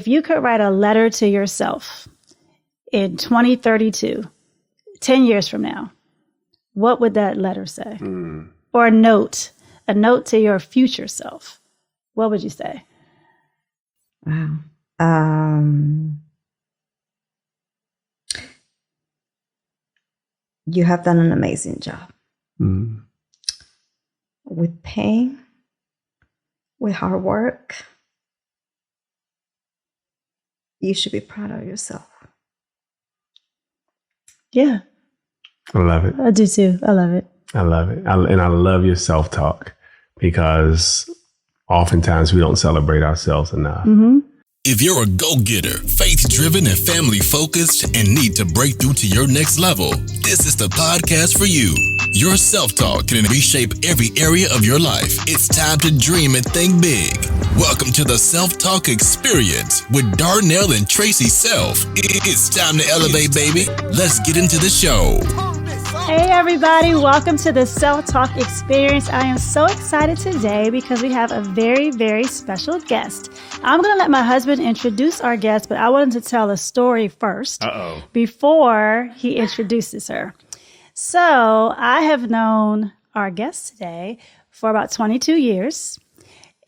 If you could write a letter to yourself in 2032, 10 years from now, what would that letter say? Or a note to your future self. What would you say? Wow. You have done an amazing job. With pain, with hard work. You should be proud of yourself. Yeah. I love it. I do too. I love it. I love it. And I love your self-talk because oftentimes we don't celebrate ourselves enough. If you're a go-getter, faith-driven, and family-focused, and need to break through to your next level, this is the podcast for you. Your self-talk can reshape every area of your life. It's time to dream and think big. Welcome to the Self-Talk Experience with Darnell and Tracy Self. It's time to elevate, baby. Let's get into the show. Hey everybody, welcome to the Self-Talk Experience. I am so excited today because we have a very, very special guest. I'm going to let my husband introduce our guest, but I wanted to tell a story first before he introduces her. So I have known our guest today for about 22 years.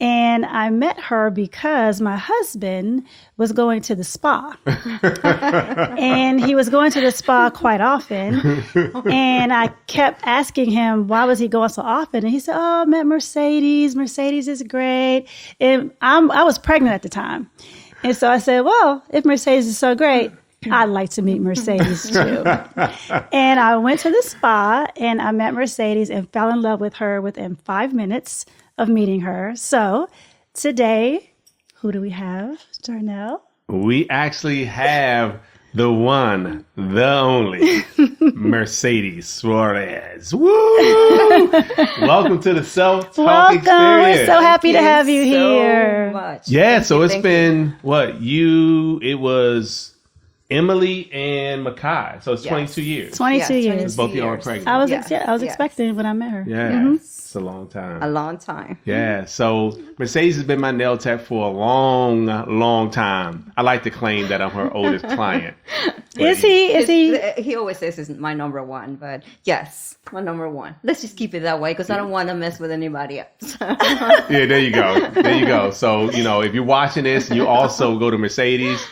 And I met her because my husband was going to the spa. And he was going to the spa quite often. And I kept asking him, why was he going so often? And he said, I met Mercedes. Mercedes is great. And I was pregnant at the time. And so I said, well, if Mercedes is so great, I'd like to meet Mercedes too. And I went to the spa and I met Mercedes and fell in love with her within 5 minutes of meeting her. So today, who do we have, Darnell? We actually have the one, the only, Mercedes Suarez. Woo! Welcome to the Self-Talk Experience. We're so happy to have you here. Much. Yeah, so it's been, it was Emily and Makai. So it's 22 years. 22 years. Both of y'all are pregnant. I was expecting when I met her. Yeah, it's a long time. A long time. Yeah, so Mercedes has been my nail tech for a long, long time. I like to claim that I'm her oldest client. Is he? He always says he's my number one, but yes, my number one. Let's just keep it that way because I don't want to mess with anybody else. Yeah, there you go. There you go. So, if you're watching this, you also go to Mercedes.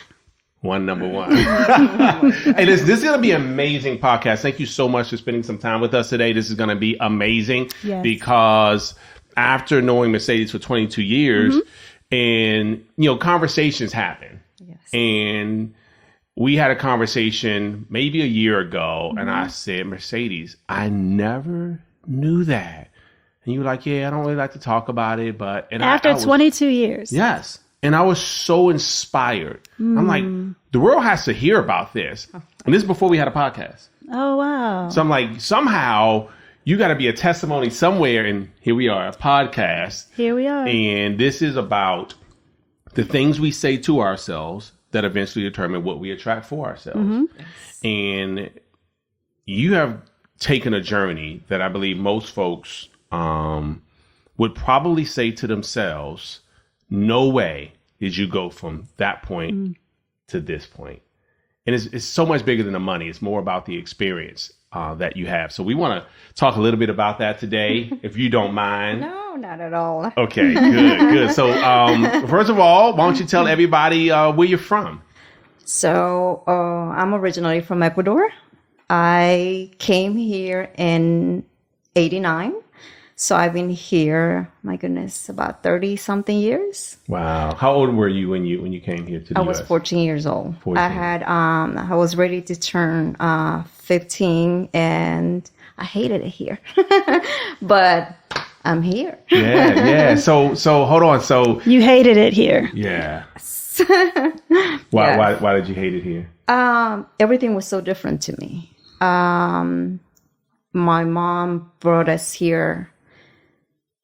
Number one. Hey, this is going to be an amazing podcast. Thank you so much for spending some time with us today. This is going to be amazing because after knowing Mercedes for 22 years and, conversations happen. Yes. And we had a conversation maybe a year ago and I said, Mercedes, I never knew that. And you were like, yeah, I don't really like to talk about it. But and after 22 years. Yes. And I was so inspired. I'm like, the world has to hear about this. And this is before we had a podcast. Oh, wow. So I'm like, somehow you got to be a testimony somewhere. And here we are, a podcast. Here we are. And this is about the things we say to ourselves that eventually determine what we attract for ourselves. And you have taken a journey that I believe most folks would probably say to themselves, no way did you go from that point to this point. And it's so much bigger than the money. It's more about the experience that you have. So we want to talk a little bit about that today, if you don't mind. No, not at all. Okay, good. So first of all, why don't you tell everybody where you're from? So I'm originally from Ecuador. I came here in 89. So I've been here, my goodness, about 30-something years. Wow. How old were you when you came here to the US? I was 14 years old. 14. I was ready to turn 15 and I hated it here. But I'm here. Yeah. So hold on. So you hated it here. Yeah. Why did you hate it here? Everything was so different to me. My mom brought us here.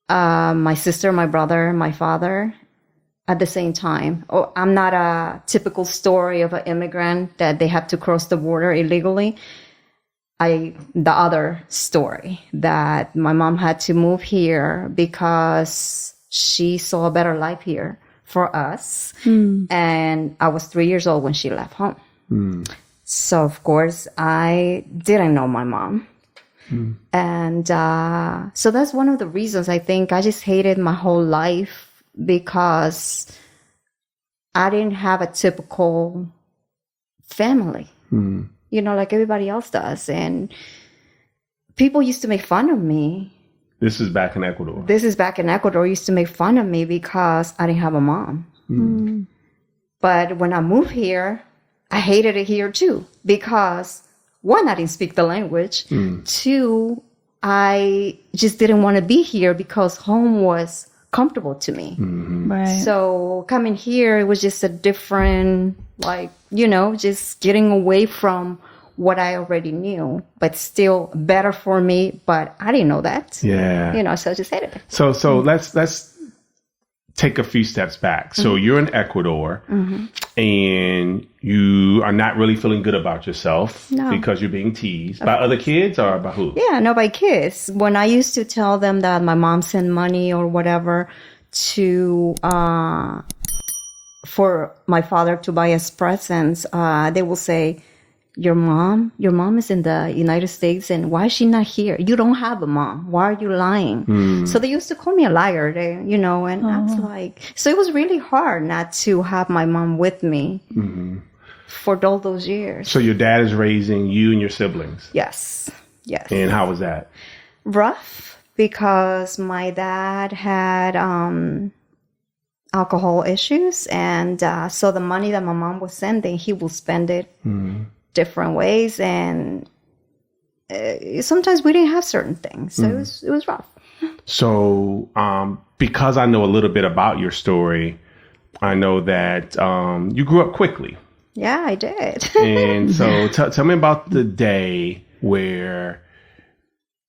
My sister, my brother, my father, at the same time. Oh, I'm not a typical story of an immigrant that they have to cross the border illegally. The other story that my mom had to move here because she saw a better life here for us. And I was 3 years old when she left home. So, of course, I didn't know my mom. And so that's one of the reasons I think I just hated my whole life, because I didn't have a typical family, like everybody else does. And people used to make fun of me. This is back in Ecuador. Used to make fun of me because I didn't have a mom. But when I moved here, I hated it here too, because one, I didn't speak the language. Two, I just didn't want to be here because home was comfortable to me. Right. So coming here, it was just a different, just getting away from what I already knew, but still better for me. But I didn't know that. Yeah. So I just hated it. So let's take a few steps back. So you're in Ecuador, and you are not really feeling good about yourself because you're being teased by other kids, or by who? Yeah, no, by kids. When I used to tell them that my mom sent money or whatever to for my father to buy us presents, they will say, your mom is in the United States, and why is she not here? You don't have a mom. Why are you lying? So they used to call me a liar, and I was like, so it was really hard not to have my mom with me for all those years. So your dad is raising you and your siblings? Yes. And how was that? Rough, because my dad had alcohol issues, and so the money that my mom was sending, he will spend it different ways, and sometimes we didn't have certain things, so it was rough. So because I know a little bit about your story, I know that you grew up quickly. Yeah, I did. And so tell me about the day where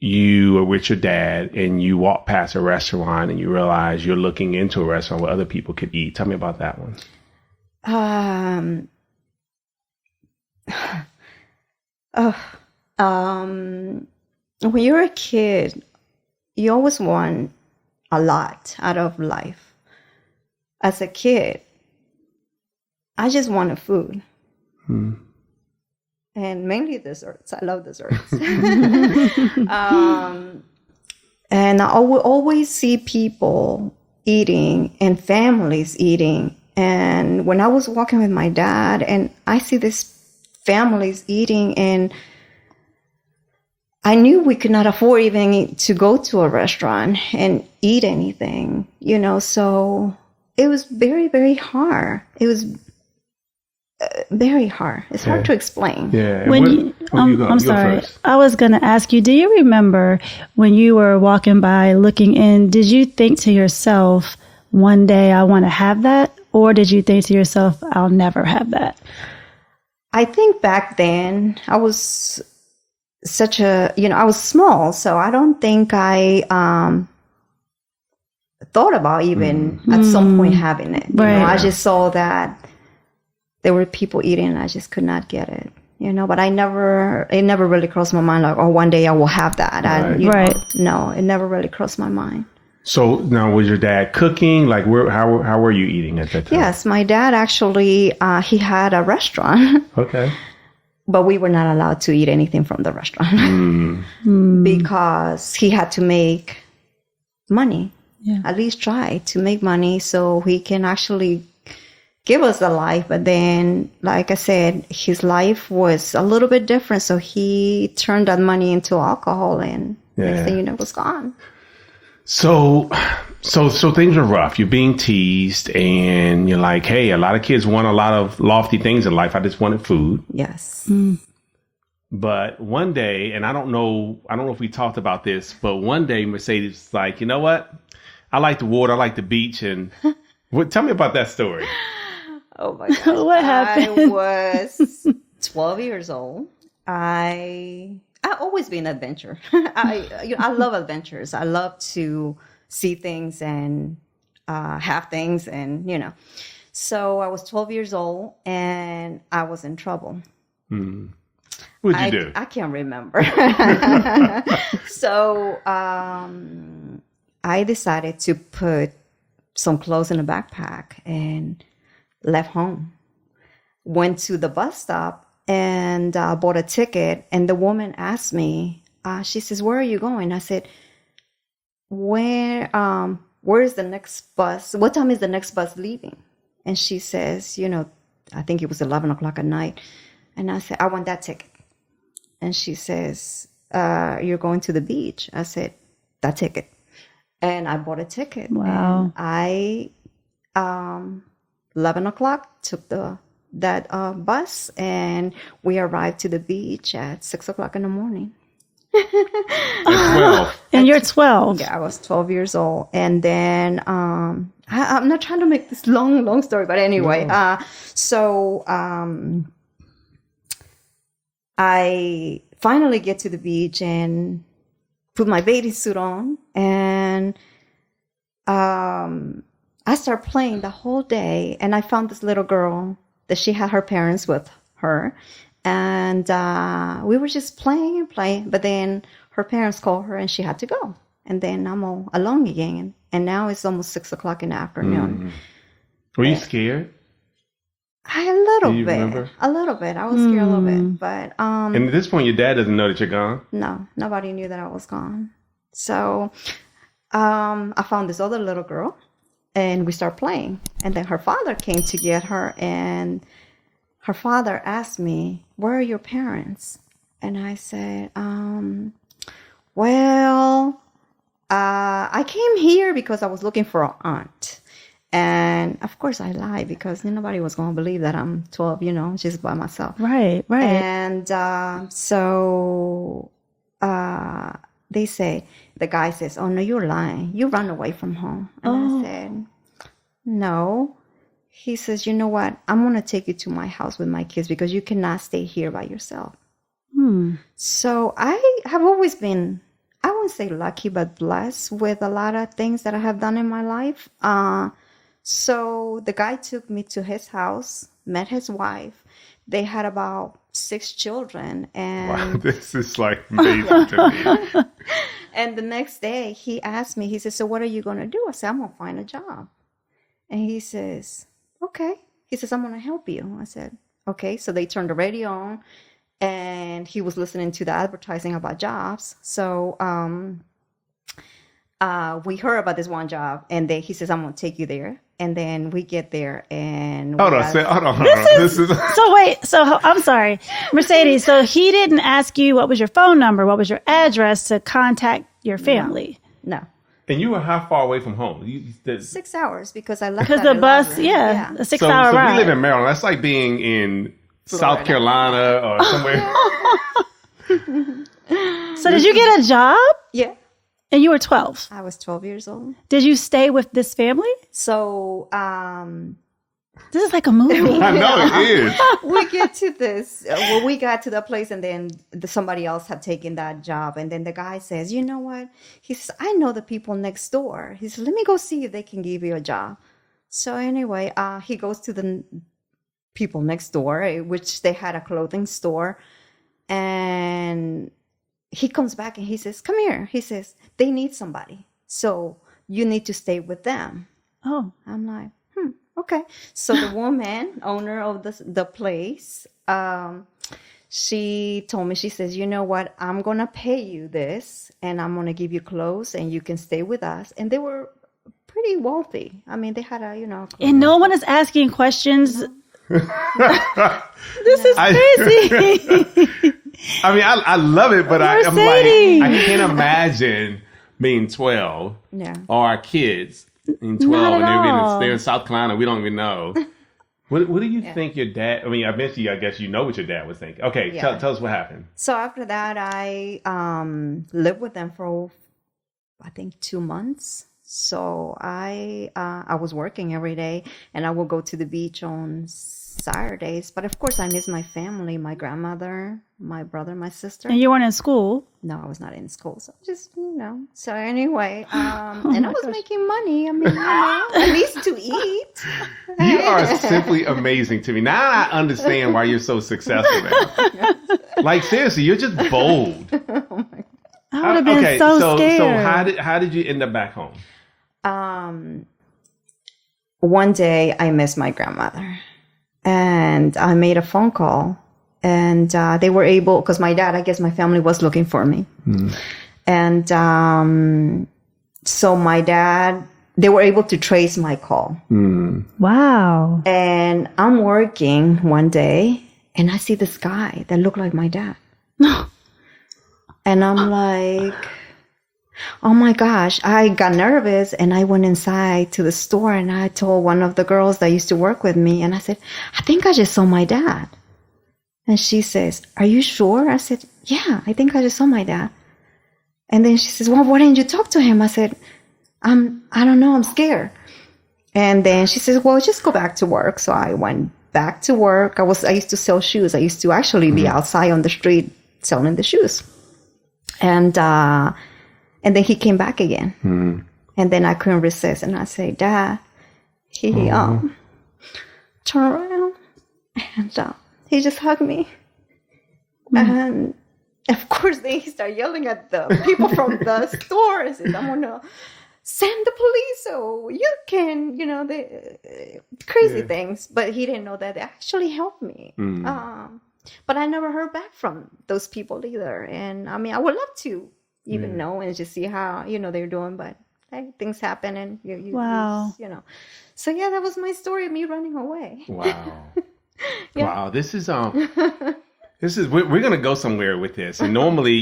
you were with your dad and you walked past a restaurant and you realize you're looking into a restaurant where other people could eat. Tell me about that one. When you're a kid, you always want a lot out of life. As a kid, I just wanted food. And mainly desserts. I love desserts. And I will always see people eating and families eating. And when I was walking with my dad and I see these families eating, and I knew we could not afford even to go to a restaurant and eat anything, so it was very, very hard. It was very hard. It's hard to explain. Yeah. I'm sorry. I was going to ask you, do you remember when you were walking by looking in, did you think to yourself, one day I want to have that? Or did you think to yourself, I'll never have that? I think back then I was I was small, so I don't think I thought about even at some point having it. Right. I just saw that there were people eating and I just could not get it. But it never really crossed my mind like, oh, one day I will have that. Right. No, it never really crossed my mind. So now, was your dad cooking? Like, how were you eating at that time? Yes, my dad actually, he had a restaurant. Okay. But we were not allowed to eat anything from the restaurant because he had to make money, at least try to make money so he can actually give us the life. But then, like I said, his life was a little bit different. So he turned that money into alcohol, and next thing you know, it was gone. So things are rough. You're being teased, and you're like, hey, a lot of kids want a lot of lofty things in life. I just wanted food. Yes. But one day, and I don't know if we talked about this, but one day Mercedes was like, you know what? I like the water. I like the beach. And tell me about that story. Oh my gosh. What happened? I was 12 years old. I've always been an adventurer. I love adventures. I love to see things and have things, and So I was 12 years old and I was in trouble. What'd you do? I can't remember. So I decided to put some clothes in a backpack and left home. Went to the bus stop and bought a ticket. And the woman asked me, she says, "Where are you going?" I said, where is the next bus? What time is the next bus leaving? And she says, I think it was 11 o'clock at night. And I said, "I want that ticket." And she says, "You're going to the beach." I said, "That ticket." And I bought a ticket. Wow. And I, 11 o'clock, took that bus, and we arrived to the beach at 6 o'clock in the morning. At 12. And you're 12. Yeah, I was 12 years old. And then I'm not trying to make this long story, but anyway, so I finally get to the beach and put my bathing suit on, and I start playing the whole day. And I found this little girl that she had her parents with her. And we were just playing and playing. But then her parents called her and she had to go. And then I'm all alone again. And now it's almost 6 o'clock in the afternoon. Were you scared? A little Do you bit. remember? A little bit. I was scared a little bit. But And at this point, your dad doesn't know that you're gone? no, nobody knew that I was gone. So I found this other little girl and we start playing. And then her father came to get her, and her father asked me, "Where are your parents?" And I said, well, I came here because I was looking for an aunt. And of course I lied because nobody was going to believe that I'm 12, just by myself. Right. And so they say, the guy says, "Oh, no, you're lying. You run away from home." And I said, "No." He says, "You know what? I'm going to take you to my house with my kids because you cannot stay here by yourself." So I have always been, I wouldn't say lucky, but blessed with a lot of things that I have done in my life. So the guy took me to his house, met his wife. They had about 6 children. And Wow, this is like amazing to me. And the next day he asked me, he said, "So what are you going to do?" I said, "I'm going to find a job." And he says, "Okay." He says, "I'm going to help you." I said, "Okay." So they turned the radio on and he was listening to the advertising about jobs. So we heard about this one job, and then he says, "I'm going to take you there." And then we get there and Hold on. This is So wait, I'm sorry, Mercedes. So he didn't ask you what was your phone number, what was your address to contact your family? No. And you were how far away from home? 6 hours because I left Because at the bus, 11. a 6 hour so ride. we live in Maryland. That's like being in South Florida. Carolina or somewhere. So did you get a job? Yeah. And you were 12. I was 12 years old. Did you stay with this family? So This is like a movie. I know it is. we get to this. Well, we got to the place, and then somebody else had taken that job. And then the guy says, "You know what?" He says, "I know the people next door." He says, "Let me go see if they can give you a job." So anyway, he goes to the people next door, which they had a clothing store. And he comes back and he says, "Come here." He says, "They need somebody. So you need to stay with them." Oh. I'm like, okay. So the woman, owner of the place, she told me, she says, "You know what? I'm going to pay you this, and I'm going to give you clothes, and you can stay with us." And they were pretty wealthy. I mean, they had And no one is asking questions. This is crazy. I mean, I love it, but I'm like, Mercedes. I can't imagine being 12 Yeah. or our kids being 12 Not at and all. they're in South Carolina. We don't even know. What do you think your dad? I mean, eventually, I guess you know what your dad was thinking. Okay, Yeah. tell us what happened. So after that, I lived with them for, I think, 2 months. So I was working every day, and I would go to the beach on Saturdays. But of course, I miss my family, my grandmother, my brother, my sister. And you weren't in school. No, I was not in school. So just, So anyway, and I was making money. I mean, at least to eat. You are simply amazing to me. Now I understand why you're so successful now. Like, seriously, you're just bold. I would have been so scared. So how did you end up back home? one day I missed my grandmother, and I made a phone call, and they were able, because my dad, I guess my family was looking for me. And so my dad, they were able to trace my call. Wow. And I'm working one day, and I see this guy that looked like my dad. And I'm like, oh my gosh, I got nervous, and I went inside to the store, and I told one of the girls that used to work with me, and I said, I think I just saw my dad. And she says, are you sure? I said, yeah, I think I just saw my dad. And then she says, well, why didn't you talk to him? I said, I don't know, I'm scared. And then she says, well, just go back to work. So I went back to work. I used to sell shoes. I used to actually be outside on the street selling the shoes. And then he came back again. And then I couldn't resist. And I say, Dad, he turned around, and he just hugged me. And of course, then he started yelling at the people from the store and said, I'm going to send the police, so you can, the crazy things. But he didn't know that they actually helped me. But I never heard back from those people either. And I mean, I would love to even know and just see how, they're doing. But hey, things happen, and you Wow. So yeah, that was my story of me running away. Wow. Wow. This is we're gonna go somewhere with this. And normally,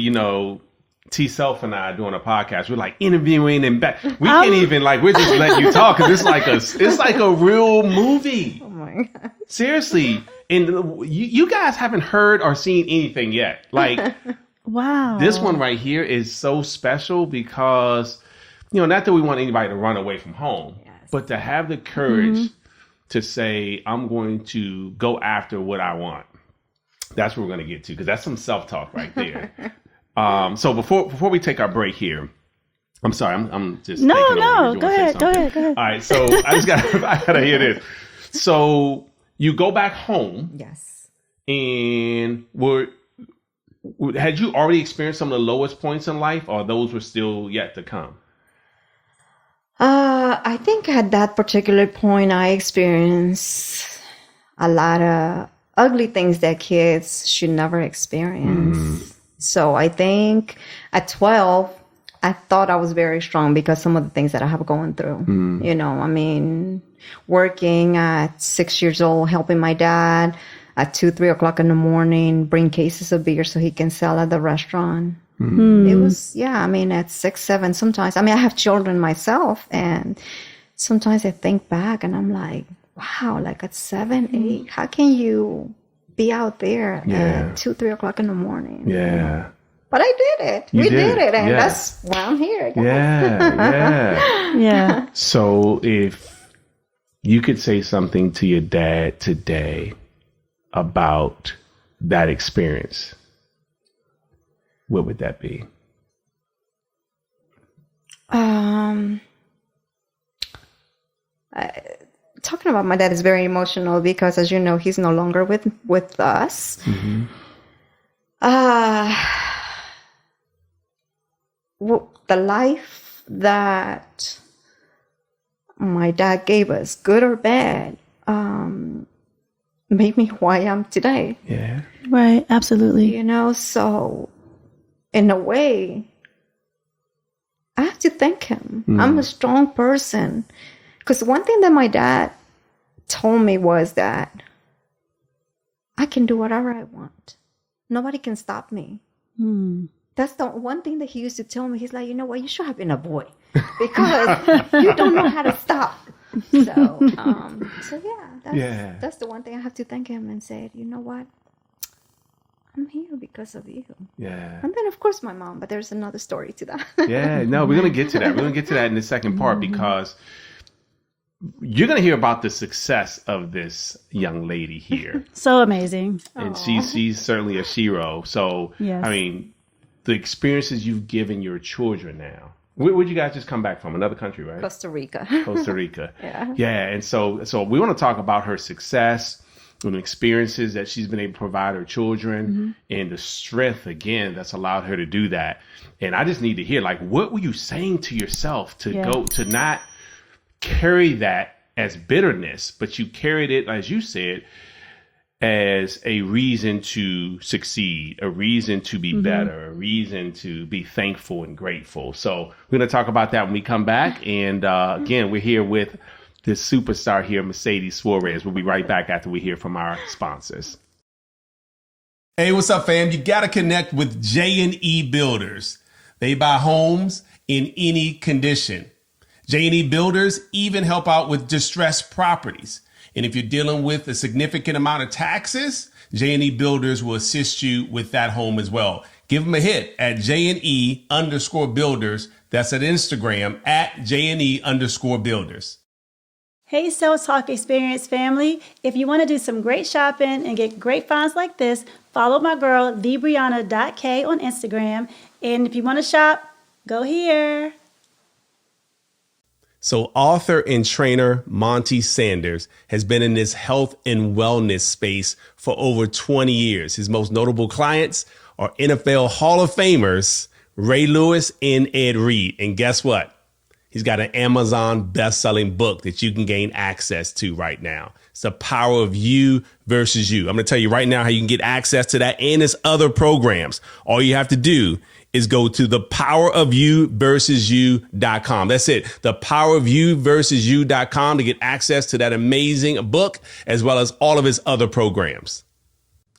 T Self and I doing a podcast, we're like interviewing and back. We can't even we're just letting you talk, because it's like a real movie. Oh my God. Seriously. And you guys haven't heard or seen anything yet. Wow. This one right here is so special because, not that we want anybody to run away from home, but to have the courage to say, I'm going to go after what I want. That's what we're going to get to, because that's some self-talk right there. So before we take our break here, I'm sorry, I'm just No, taking over. go ahead. Go ahead. All right, so I gotta hear this. So you go back home. Yes. And had you already experienced some of the lowest points in life, or those were still yet to come? I think at that particular point, I experienced a lot of ugly things that kids should never experience. So I think at 12, I thought I was very strong because some of the things that I have going through, I mean, working at 6 years old, helping my dad at 2-3 o'clock in the morning, bring cases of beer so he can sell at the restaurant. It was, at 6, 7, sometimes. I mean, I have children myself, and sometimes I think back and I'm like, wow, at 7, 8, how can you be out there at 2-3 o'clock in the morning? Yeah. But I did it. We did it. And that's why I'm here. Yeah. So if you could say something to your dad today about that experience, what would that be? Talking about my dad is very emotional because, as you know, he's no longer with us. The life that my dad gave us, good or bad, made me who I am today. Yeah. Right. Absolutely. So in a way, I have to thank him. I'm a strong person. Because one thing that my dad told me was that I can do whatever I want. Nobody can stop me. That's the one thing that he used to tell me. He's like, you know what? You should have been a boy because you don't know how to stop. So that's the one thing I have to thank him and say, you know what? I'm here because of you. Yeah. And then, of course, my mom. But there's another story to that. Yeah. No, we're going to get to that. We're going to get to that in the second part because you're going to hear about the success of this young lady here. So amazing. And she's certainly a hero. So, yes. I mean, the experiences you've given your children now. Where'd you guys just come back from? Another country, right? Costa Rica. Costa Rica. Yeah. Yeah. And so we want to talk about her success and the experiences that she's been able to provide her children and the strength, again, that's allowed her to do that. And I just need to hear, what were you saying to yourself to go to not carry that as bitterness, but you carried it, as you said, as a reason to succeed, a reason to be better, a reason to be thankful and grateful. So we're going to talk about that when we come back. And again, we're here with this superstar here, Mercedes Suarez. We'll be right back after we hear from our sponsors. Hey, what's up, fam? You got to connect with J&E Builders. They buy homes in any condition. J&E Builders even help out with distressed properties. And if you're dealing with a significant amount of taxes, J&E Builders will assist you with that home as well. Give them a hit at J&E_builders. That's at Instagram at J&E_builders. Hey, Self Talk Experience family. If you want to do some great shopping and get great finds like this, follow my girl, thebrianna.k on Instagram. And if you want to shop, go here. So author and trainer Monty Sanders has been in this health and wellness space for over 20 years. His most notable clients are NFL Hall of Famers Ray Lewis and Ed Reed. And guess what? He's got an Amazon best-selling book that you can gain access to right now. It's The Power of You versus You. I'm going to tell you right now how you can get access to that and his other programs. All you have to do is go to thepowerofyouversusyou.com. That's it. Thepowerofyouversusyou.com to get access to that amazing book as well as all of his other programs.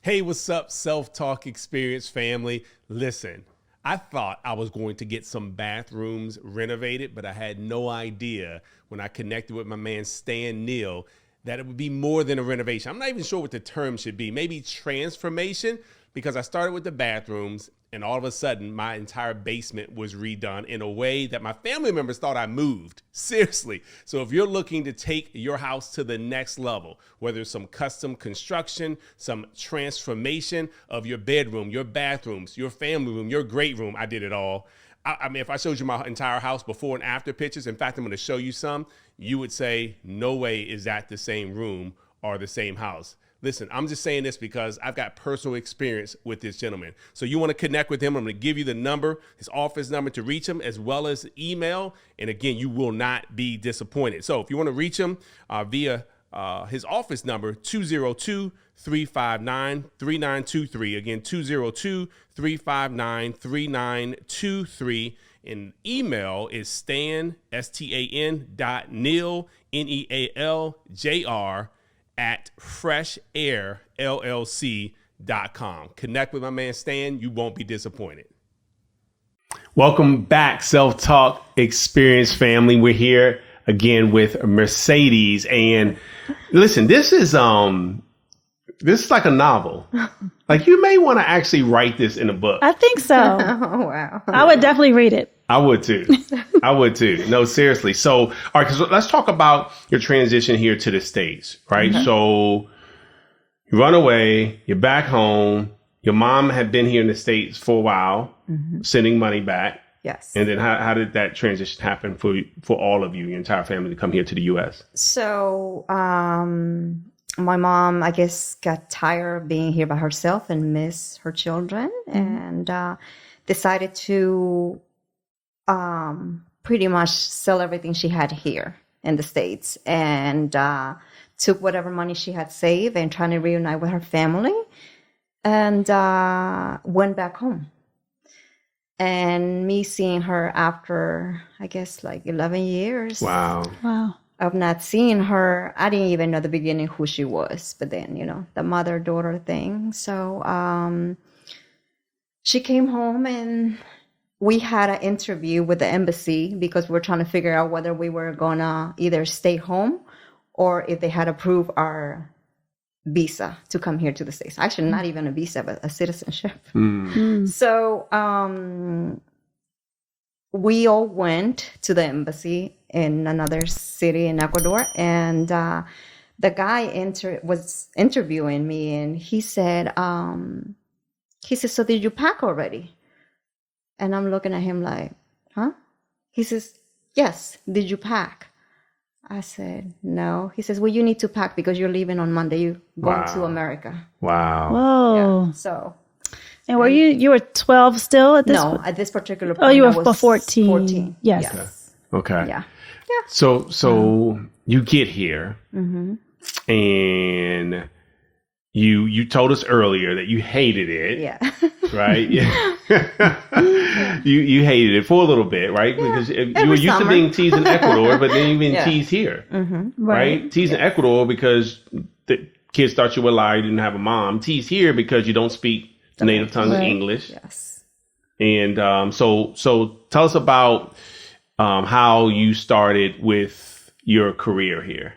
Hey, what's up, Self-Talk Experience family? Listen, I thought I was going to get some bathrooms renovated, but I had no idea when I connected with my man Stan Neal that it would be more than a renovation. I'm not even sure what the term should be. Maybe transformation, because I started with the bathrooms and all of a sudden my entire basement was redone in a way that my family members thought I moved. Seriously. So if you're looking to take your house to the next level, whether it's some custom construction, some transformation of your bedroom, your bathrooms, your family room, your great room, I did it all. I mean, if I showed you my entire house before and after pictures, in fact, I'm going to show you some, you would say, no way is that the same room or the same house. Listen, I'm just saying this because I've got personal experience with this gentleman. So you want to connect with him, I'm going to give you the number, his office number to reach him, as well as email. And again, you will not be disappointed. So if you want to reach him via his office number, 202-359-3923. Again, 202-359-3923. And email is Stan, STAN.Neal, NEALJR, at freshairllc.com. Connect with my man Stan. You won't be disappointed. Welcome back, Self-Talk Experience family. We're here again with Mercedes. And listen, this is like a novel. Like, you may want to actually write this in a book. I think so. Oh, wow. I would definitely read it. I would too. I would too. No, seriously. So, all right, so let's talk about your transition here to the States, right? Mm-hmm. So you run away, you're back home. Your mom had been here in the States for a while, sending money back. Yes. And then how did that transition happen for all of you, your entire family, to come here to the U.S.? So my mom, I guess, got tired of being here by herself and miss her children, and decided to pretty much sell everything she had here in the States, and took whatever money she had saved and trying to reunite with her family, and went back home. And me seeing her after, I guess, like 11 years. Wow. Of not seeing her, I didn't even know the beginning who she was. But then, the mother-daughter thing. So she came home and we had an interview with the embassy because we're trying to figure out whether we were going to either stay home or if they had approved our visa to come here to the States. Actually, not even a visa, but a citizenship. So we all went to the embassy in another city in Ecuador, and the guy was interviewing me, and he said, so did you pack already? And I'm looking at him like, huh? He says, yes, did you pack? I said, no. He says, well, you need to pack because you're leaving on Monday. You're going to America. Wow. Whoa. Yeah, so. And were you were 12 still at this point? No, at this particular point. Oh, you were I was 14. 14. Yes. Okay. Yeah. So you get here, and you told us earlier that you hated it. Yeah. Right? Yeah. you hated it for a little bit, right? Because you were used to being teased in Ecuador, but then you've been teased here. Right? Teased in Ecuador because the kids thought you were lying, you didn't have a mom. Teased here because you don't speak the native tongue of English. Yes. And so tell us about how you started with your career here.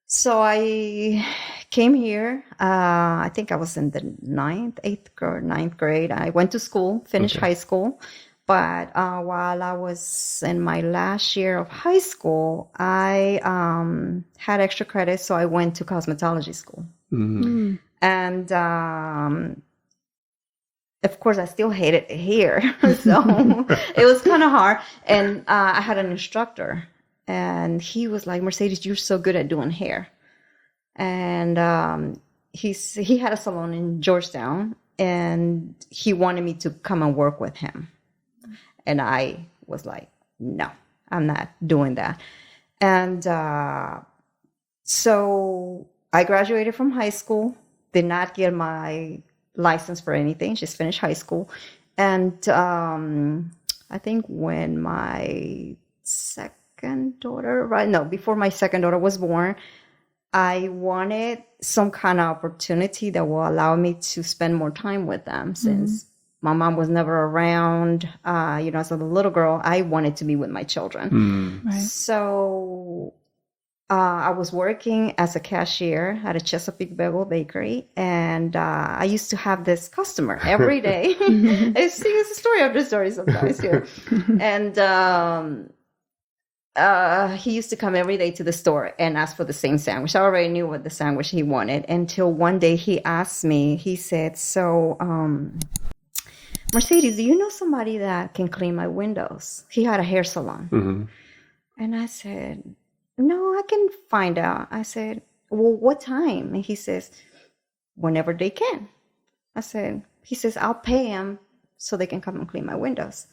So I came here. I think I was in the ninth grade. I went to school, finished high school. But while I was in my last year of high school, I had extra credits, so I went to cosmetology school. And of course, I still hated it here. So it was kind of hard. And I had an instructor. And he was like, Mercedes, you're so good at doing hair. And he had a salon in Georgetown, and he wanted me to come and work with him. And I was like, no, I'm not doing that. And so I graduated from high school, did not get my license for anything, just finished high school. And I think when my before my second daughter was born, I wanted some kind of opportunity that will allow me to spend more time with them since my mom was never around. As a little girl, I wanted to be with my children. Right. So I was working as a cashier at a Chesapeake Bagel Bakery, and I used to have this customer every day. It's a story after story sometimes here. And he used to come every day to the store and ask for the same sandwich. I already knew what the sandwich he wanted until one day he asked me, he said, so, Mercedes, do you know somebody that can clean my windows? He had a hair salon. And I said, no, I can find out. I said, well, what time? And he says, whenever they can. He says, I'll pay them so they can come and clean my windows.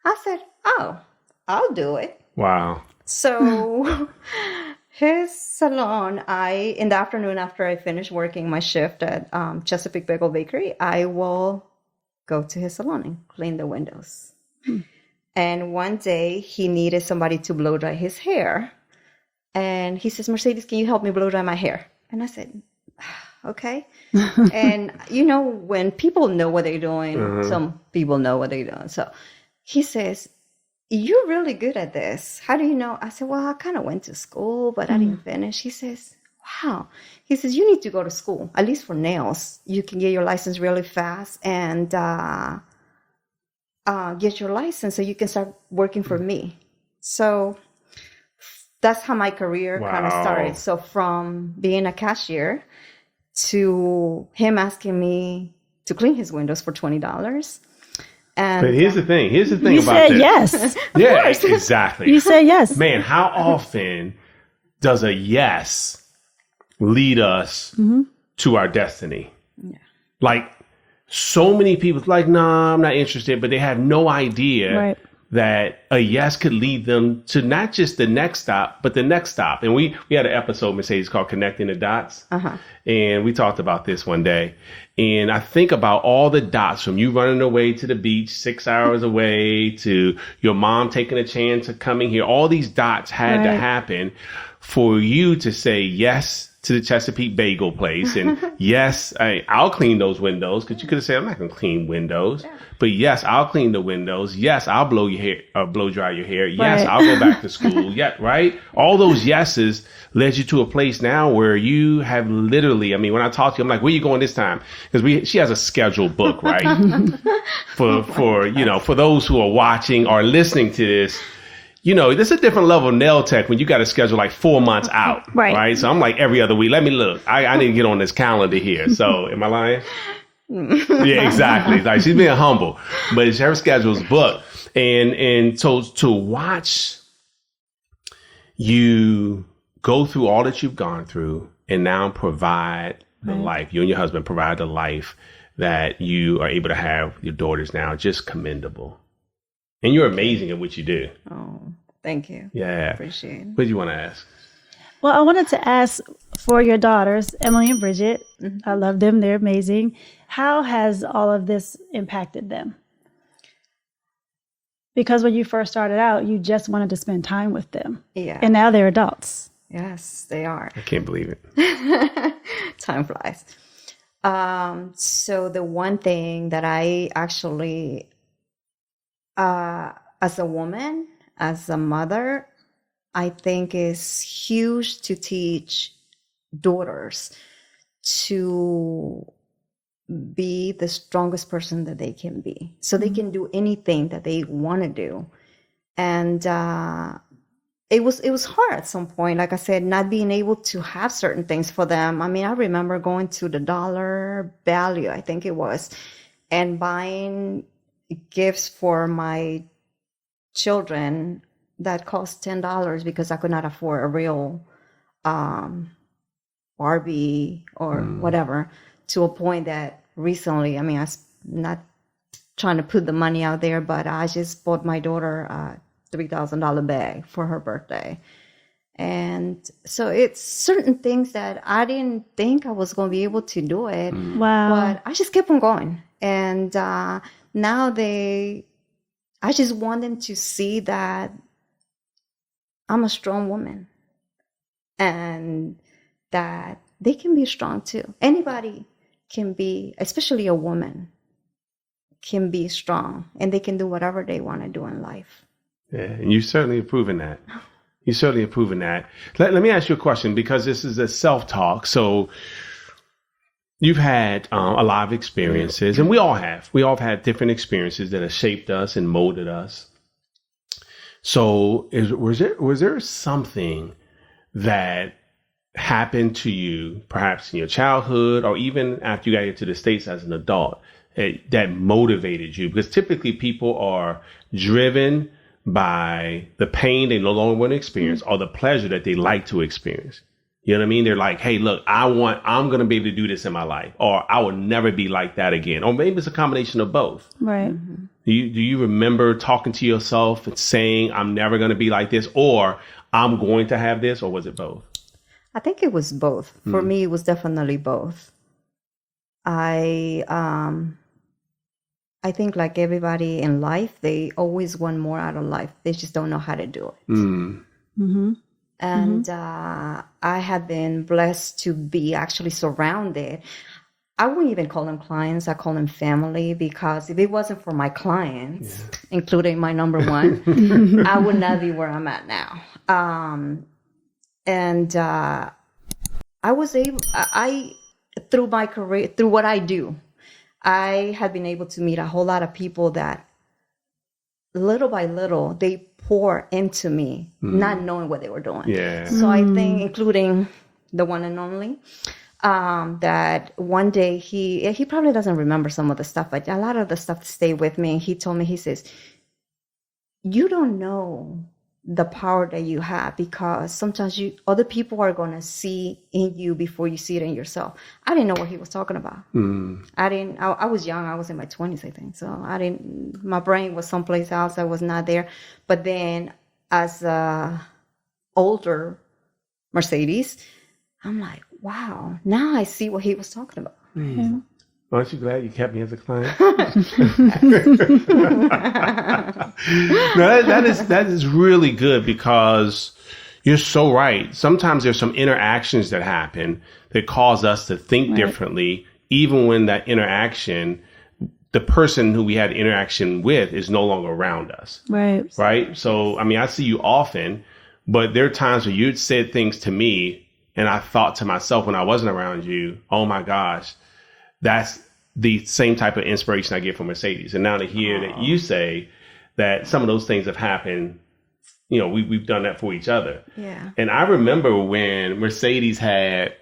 I said, oh, I'll do it. Wow. So his salon, in the afternoon after I finish working my shift at Chesapeake Bagel Bakery, I will go to his salon and clean the windows. And one day he needed somebody to blow dry his hair. And he says, Mercedes, can you help me blow dry my hair? And I said, okay. And when people know what they're doing, some people know what they're doing. So he says, you're really good at this. How do you know? I said, well, I kind of went to school, but I didn't finish. He says, wow. He says, you need to go to school, at least for nails. You can get your license really fast and get your license so you can start working for me. So that's how my career kind of started. So from being a cashier to him asking me to clean his windows for $20. And but here's the thing you about this. said yes. Yeah, exactly. You said yes. Man, how often does a yes lead us to our destiny? Yeah. Like, so many people like, nah, I'm not interested, but they have no idea that a yes could lead them to not just the next stop, but the next stop. And we had an episode, Mercedes, called Connecting the Dots. And we talked about this one day. And I think about all the dots from you running away to the beach 6 hours away to your mom taking a chance of coming here. All these dots had to happen for you to say yes to the Chesapeake Bagel place. And yes, I'll clean those windows, because you could have said, I'm not going to clean windows. Yeah. But yes, I'll clean the windows. Yes, I'll blow your hair, blow dry your hair. Yes, I'll go back to school. Yeah, right? All those yeses led you to a place now where you have literally, I mean, when I talk to you, I'm like, where you going this time? Because she has a scheduled book, right? for those who are watching or listening to this, this is a different level of nail tech when you got to schedule like 4 months out. Right. So I'm like every other week. Let me look. I need to get on this calendar here. So am I lying? Yeah, exactly. Like, she's being humble, but her schedule's booked. And so to watch you go through all that you've gone through and now provide the life, you and your husband provide the life that you are able to have your daughters now, just commendable. And you're amazing at what you do. Oh, Thank you. Yeah. Appreciate it. What do you want to ask? Well, I wanted to ask for your daughters, Emily and Bridget. I love them. They're amazing. How has all of this impacted them? Because when you first started out, you just wanted to spend time with them. Yeah. And now they're adults. Yes, they are. I can't believe it. Time flies. So the one thing that I actually, as a woman, as a mother, I think is huge to teach daughters to be the strongest person that they can be, so they can do anything that they want to do. And it was hard at some point, like I said, not being able to have certain things for them. I mean, I remember going to the Dollar Value, I think it was, and buying gifts for my children that cost $10 because I could not afford a real Barbie or whatever, to a point that recently, I mean, I'm not trying to put the money out there, but I just bought my daughter a $3,000 bag for her birthday. And so it's certain things that I didn't think I was going to be able to do it. Wow. But I just kept on going. And now I just want them to see that I'm a strong woman and that they can be strong too. Anybody can be, especially a woman, can be strong, and they can do whatever they want to do in life. Yeah, and you certainly have proven that. You certainly have proven that. Let me ask you a question, because this is a self-talk. So you've had a lot of experiences, and we all have. We all have had different experiences that have shaped us and molded us. So was there something that happened to you, perhaps in your childhood or even after you got into the States as an adult, that motivated you? Because typically people are driven by the pain they no longer want to experience or the pleasure that they like to experience. You know what I mean? They're like, hey, look, I'm going to be able to do this in my life, or I will never be like that again. Or maybe it's a combination of both. Right. Mm-hmm. Do you remember talking to yourself and saying, I'm never going to be like this, or I'm going to have this, or was it both? I think it was both. For me, it was definitely both. I think like everybody in life, they always want more out of life. They just don't know how to do it. Mm-hmm. And I have been blessed to be actually surrounded. I wouldn't even call them clients. I call them family, because if it wasn't for my clients, including my number one, I would not be where I'm at now. I was able, through my career, through what I do, I have been able to meet a whole lot of people that little by little, they pour into me, not knowing what they were doing. Yeah. So I think, including the one and only, that one day he probably doesn't remember some of the stuff, but a lot of the stuff stayed with me. He told me, he says, you don't know the power that you have, because sometimes other people are going to see in you before you see it in yourself. I didn't know what he was talking about. I was young. I was in my 20s, I think. So my brain was someplace else. I was not there. But then as a older Mercedes, I'm like, wow, now I see what he was talking about. Aren't you glad you kept me as a client? No, that is really good, because you're so right. Sometimes there's some interactions that happen that cause us to think differently, even when that interaction, the person who we had interaction with is no longer around us. Right. Right. So, I mean, I see you often, but there are times where you'd said things to me and I thought to myself when I wasn't around you, oh my gosh, that's the same type of inspiration I get from Mercedes. And now to hear that you say that some of those things have happened, you know, we've done that for each other. Yeah. And I remember when Mercedes had,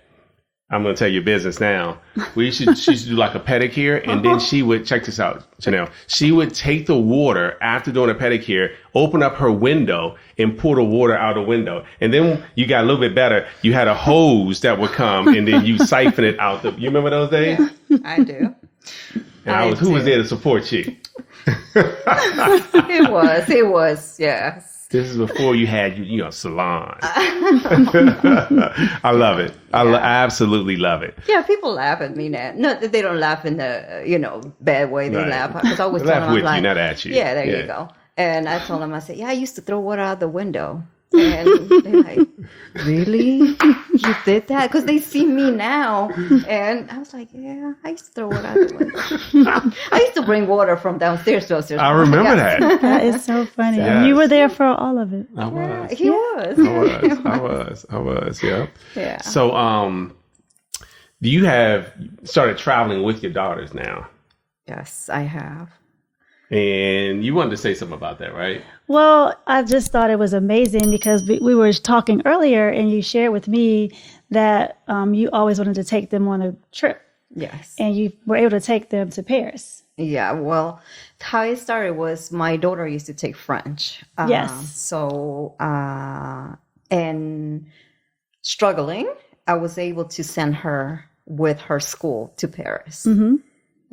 I'm going to tell you business now. She used to do like a pedicure, and then she would, check this out, Chanel. She would take the water after doing a pedicure, open up her window and pour the water out the window. And then you got a little bit better. You had a hose that would come and then you siphon it out. You remember those days? Yeah, I do. And who was there to support you? It was, yes. This is before you had, salon. I love it. I absolutely love it. Yeah, people laugh at me now. No, they don't laugh in the, bad way. They Right. laugh. Because I always They tell laugh them, with I'm you, like, not at you. Yeah, there Yeah. you go. And I told them, I said, I used to throw water out the window. And they're like, really? You did that? Because they see me now. And I was like, yeah, I used to throw water out the window. I used to bring water from downstairs to upstairs. I remember that. That is so funny. Yes. And you were there for all of it. I was. He was. I was. Yeah. Yeah. So, do you have started traveling with your daughters now? Yes, I have. And you wanted to say something about that, right? Well, I just thought it was amazing because we were talking earlier and you shared with me that you always wanted to take them on a trip Yes. and you were able to take them to Paris. Yeah, well, how it started was my daughter used to take French. Yes. So, and struggling, I was able to send her with her school to Paris. Mm-hmm.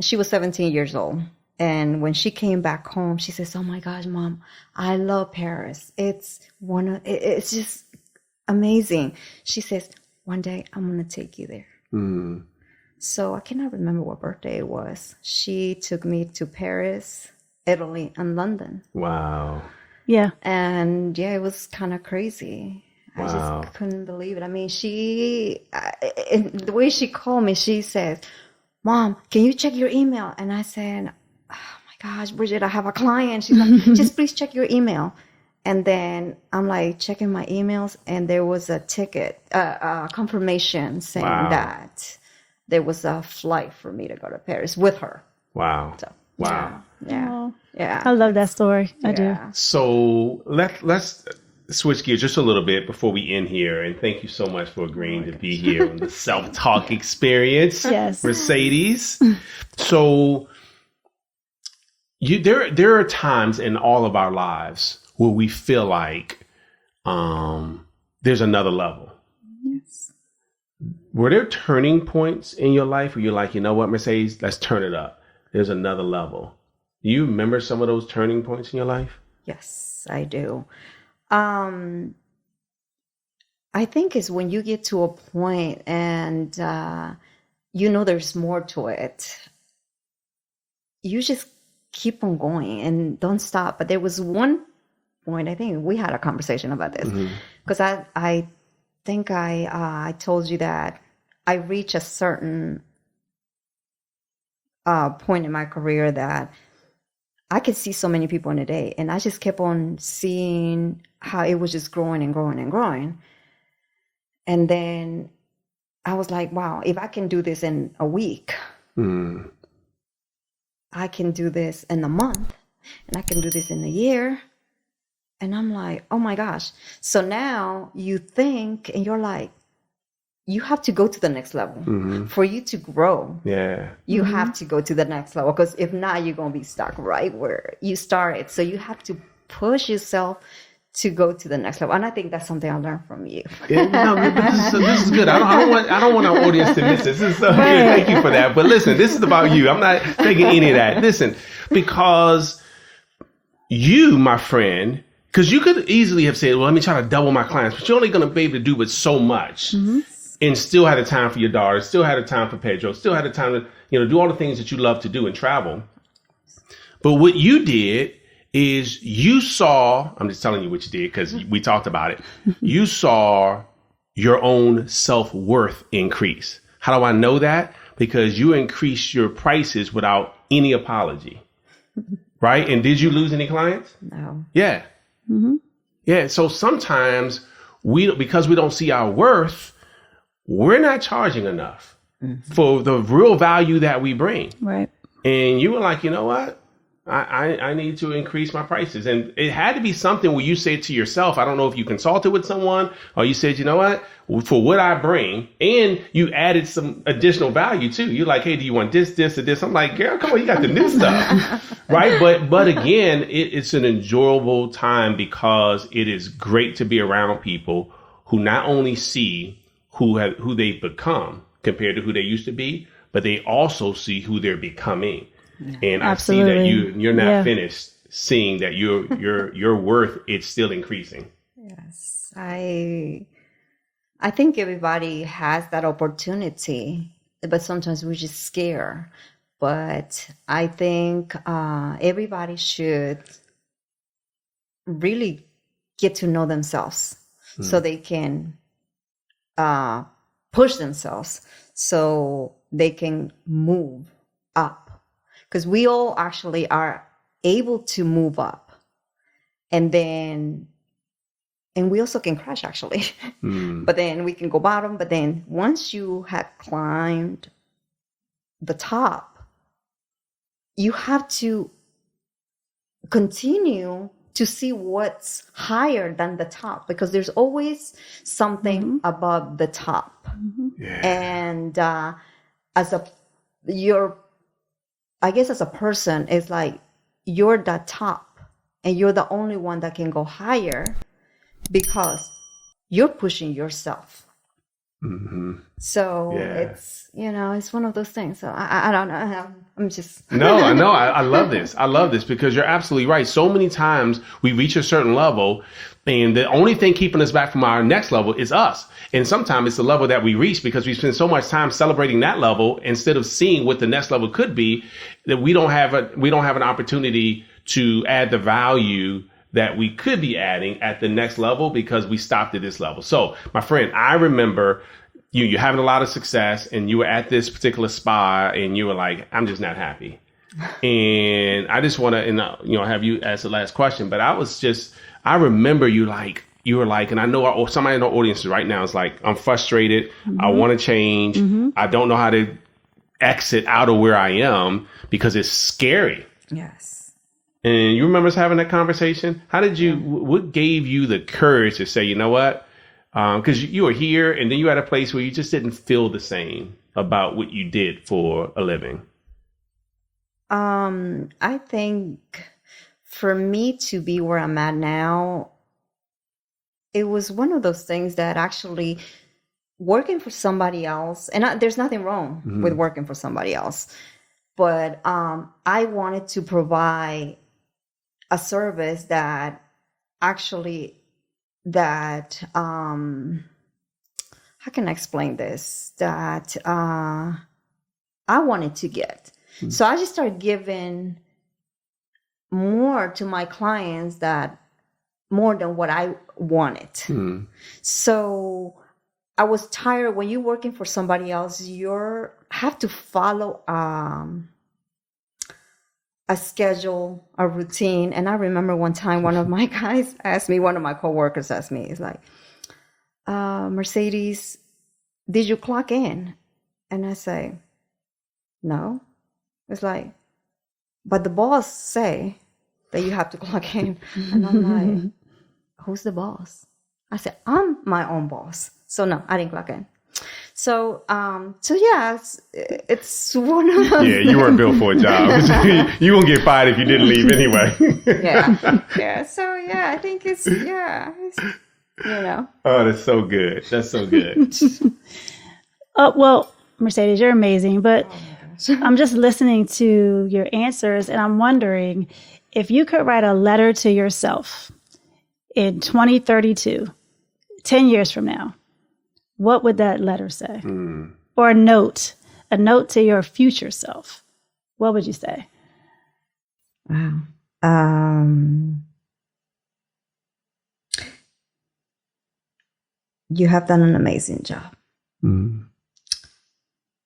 She was 17 years old. And when she came back home, she says, "Oh my gosh, Mom, I love Paris. It's just amazing." She says, "One day I'm going to take you there." Mm. So I cannot remember what birthday it was. She took me to Paris, Italy, and London. Wow. Yeah. And yeah, it was kind of crazy. Wow. I just couldn't believe it. I mean, the way she called me, she says, "Mom, can you check your email?" And I said, "Oh my gosh, Bridget, I have a client." She's like, "Just please check your email." And then I'm like checking my emails, and there was a ticket, confirmation saying Wow. that there was a flight for me to go to Paris with her. Wow. So, Wow. Yeah. Oh, Yeah. I love that story. I do. Yeah. So let's switch gears just a little bit before we end here. And thank you so much for agreeing to be here on the Self-Talk Experience. Yes. Mercedes. So there are times in all of our lives where we feel like there's another level. Yes. Were there turning points in your life where you're like, you know what, Mercedes, let's turn it up. There's another level. Do you remember some of those turning points in your life? Yes, I do. I think it's when you get to a point and there's more to it. You just keep on going and don't stop. But there was one point, I think we had a conversation about this, because I think I told you that I reached a certain point in my career that I could see so many people in a day, and I just kept on seeing how it was just growing and growing and growing. And then I was like, wow, if I can do this in a week, I can do this in a month, and I can do this in a year. And I'm like, oh my gosh. So now you think, and you're like, you have to go to the next level. For you to grow. Yeah. You have to go to the next level, because if not, you're going to be stuck right where you started. So you have to push yourself to go to the next level. And I think that's something I learned from you. Yeah, no, but this is good. I don't want our audience to miss this. This is so good. Thank you for that. But listen, this is about you. I'm not taking any of that. Listen, because you, my friend, because you could easily have said, well, let me try to double my clients, but you're only going to be able to do but so much. And still had the time for your daughter, still had the time for Pedro, still had the time to, do all the things that you love to do and travel. But what you did is you saw, I'm just telling you what you did because we talked about it. You saw your own self-worth increase. How do I know that? Because you increased your prices without any apology. Right? And did you lose any clients? No. Yeah. Yeah. So sometimes because we don't see our worth, we're not charging enough for the real value that we bring. Right. And you were like, you know what? I need to increase my prices. And it had to be something where you said to yourself, I don't know if you consulted with someone or you said, you know what, for what I bring, and you added some additional value too. You're like, hey, do you want this, or this? I'm like, girl, come on, you got the new stuff. Right. But again, it's an enjoyable time because it is great to be around people who not only see who they've become compared to who they used to be, but they also see who they're becoming. And I see that you're not finished seeing that your worth is still increasing. Yes, I think everybody has that opportunity, but sometimes we're just scared. But I think everybody should really get to know themselves so they can push themselves so they can move up. Because we all actually are able to move up. And we also can crash, actually. But then we can go bottom. But then once you have climbed the top, you have to continue to see what's higher than the top, because there's always something above the top. Yeah. And as a person, it's like you're the top and you're the only one that can go higher because you're pushing yourself. So it's, it's one of those things. So I don't know. I'm just. No, I love this. I love this because you're absolutely right. So many times we reach a certain level and the only thing keeping us back from our next level is us. And sometimes it's the level that we reach because we spend so much time celebrating that level instead of seeing what the next level could be, that we don't have an opportunity to add the value that we could be adding at the next level because we stopped at this level. So, my friend, I remember you having a lot of success and you were at this particular spa and you were like, I'm just not happy. And I just want to, have you ask the last question, but I remember you were like, and I know somebody in the audience right now is like, I'm frustrated. I want to change. I don't know how to exit out of where I am because it's scary. Yes. And you remember us having that conversation? How did what gave you the courage to say, you know what? Because you were here and then you had a place where you just didn't feel the same about what you did for a living. I think for me to be where I'm at now, it was one of those things that actually working for somebody else, and there's nothing wrong with working for somebody else, but I wanted to provide a service that actually how can I explain this, that I wanted to get. So I just started giving more to my clients, that more than what I wanted. So I was tired. When you're working for somebody else, you have to follow a schedule, a routine. And I remember one time one of my coworkers asked me, it's like, Mercedes, did you clock in? And I say, no. It's like, but the boss say that you have to clock in. And I'm like, who's the boss? I said, I'm my own boss. So no, I didn't clock in. So yeah, it's one of those. Yeah, you weren't built for a job. You won't get fired if you didn't leave anyway. Yeah. So yeah, I think it's. Oh, that's so good. That's so good. Well, Mercedes, you're amazing, but I'm just listening to your answers and I'm wondering if you could write a letter to yourself in 2032, 10 years from now, what would that letter say? Or a note to your future self. What would you say? Wow. You have done an amazing job.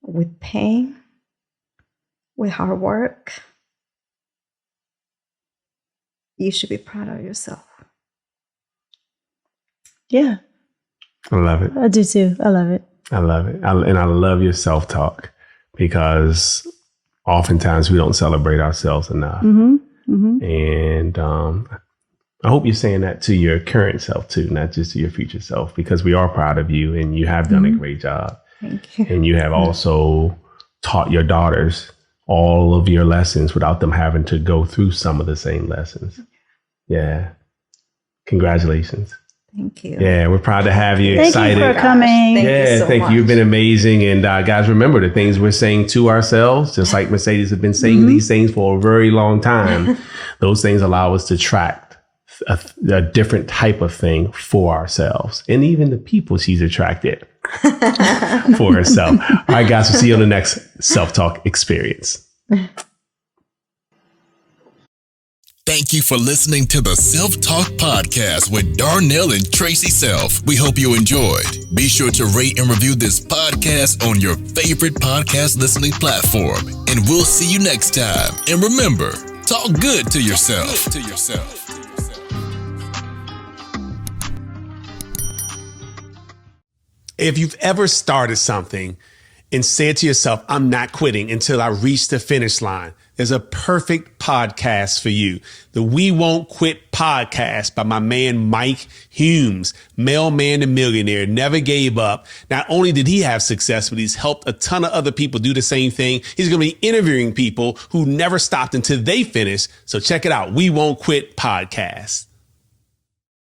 With pain, with hard work, you should be proud of yourself. Yeah. I love it. I do too. I love it. I love it. And I love your self-talk because oftentimes we don't celebrate ourselves enough. And I hope you're saying that to your current self too, not just to your future self, because we are proud of you and you have done a great job. Thank you. And you have also taught your daughters all of your lessons without them having to go through some of the same lessons. Yeah. Congratulations. Thank you. Yeah, we're proud to have you. Thank Excited. you for coming. Thank you so Thank much. you. You've been amazing. And guys, remember the things we're saying to ourselves, just like Mercedes have been saying these things for a very long time. Those things allow us to track a different type of thing for ourselves, and even the people she's attracted for herself. All right, guys, we'll see you on the next Self-Talk Experience. Thank you for listening to the Self-Talk Podcast with Darnell and Tracy Self. We hope you enjoyed. Be sure to rate and review this podcast on your favorite podcast listening platform. And we'll see you next time. And remember, talk good to yourself. If you've ever started something and said to yourself, I'm not quitting until I reach the finish line, there's a perfect podcast for you. The We Won't Quit podcast by my man, Mike Humes, mailman and millionaire, never gave up. Not only did he have success, but he's helped a ton of other people do the same thing. He's going to be interviewing people who never stopped until they finish. So check it out. We Won't Quit podcast.